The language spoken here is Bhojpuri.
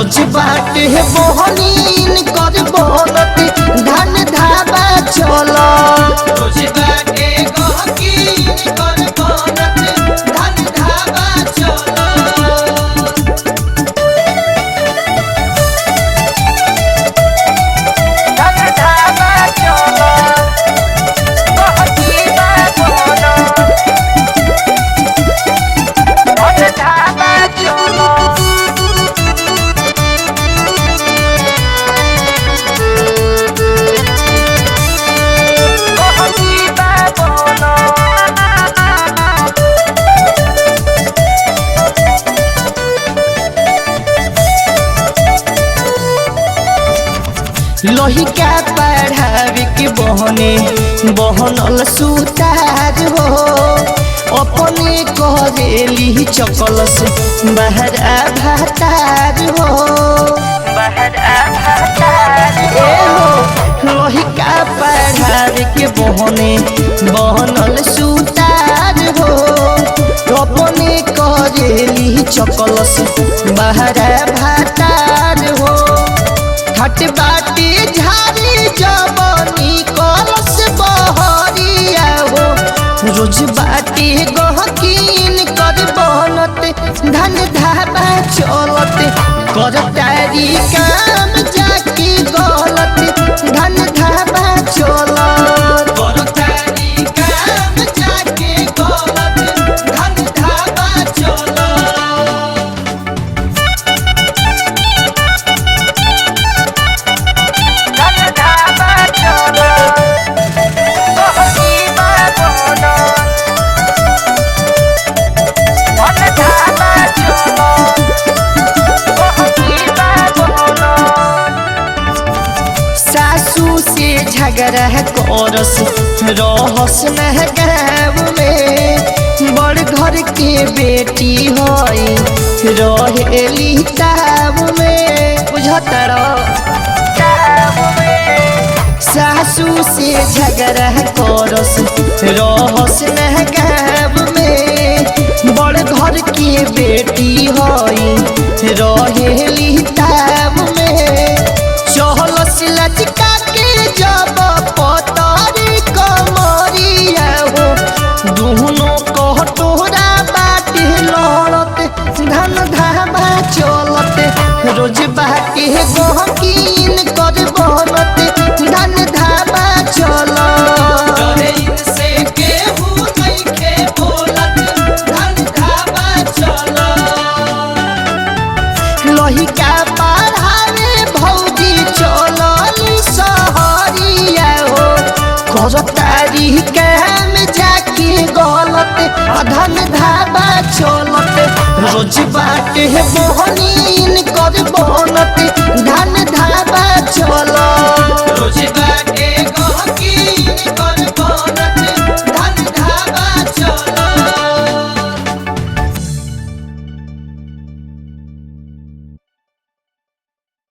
रोज बाटे मोहनीन कर बोलत धन धाबा चलो रोज बाटे गहकीन कर बोलत धन धाबा चलो धन धाबा चलो गहकीन बोलो धन धाबा चलो लोही का पढ़ावे के बहनल सुतार हो अपने करेली चकल से बाहर भातार हो लोही का पढ़ावे के बहनल सुतार हो अपने करेली चकल से बाहर भातार हो हट बाटी झारी जबनी कलश बहरिया हो रोज बाटी गहकीन कर बनत धन धाबा चलत कर तारी काम जाके गलत धन धाबा चलत कर तारी काम जाके गलत धन धाबा चलत सासू से झगड़ा करस रहस न गाँव में बड़ घर के बेटी हई रहेली ताव में बुझतर सासू से झगड़ा करस रहस न गाँव में बड़ घर के बेटी हई रहेली ताव में चहलस लचका के जब पतारी कमरिया हो दुनो कटोरा बाटे लड़त धन धाबा चलत रोज बाटे गहकीन कर बनत धन धाबा चलत लोही का पढ़ावे भौजी चलली सहरिया हो कर तारी काम जाके गलत धन धाबा चलत रोज बाटे मोहनीन कर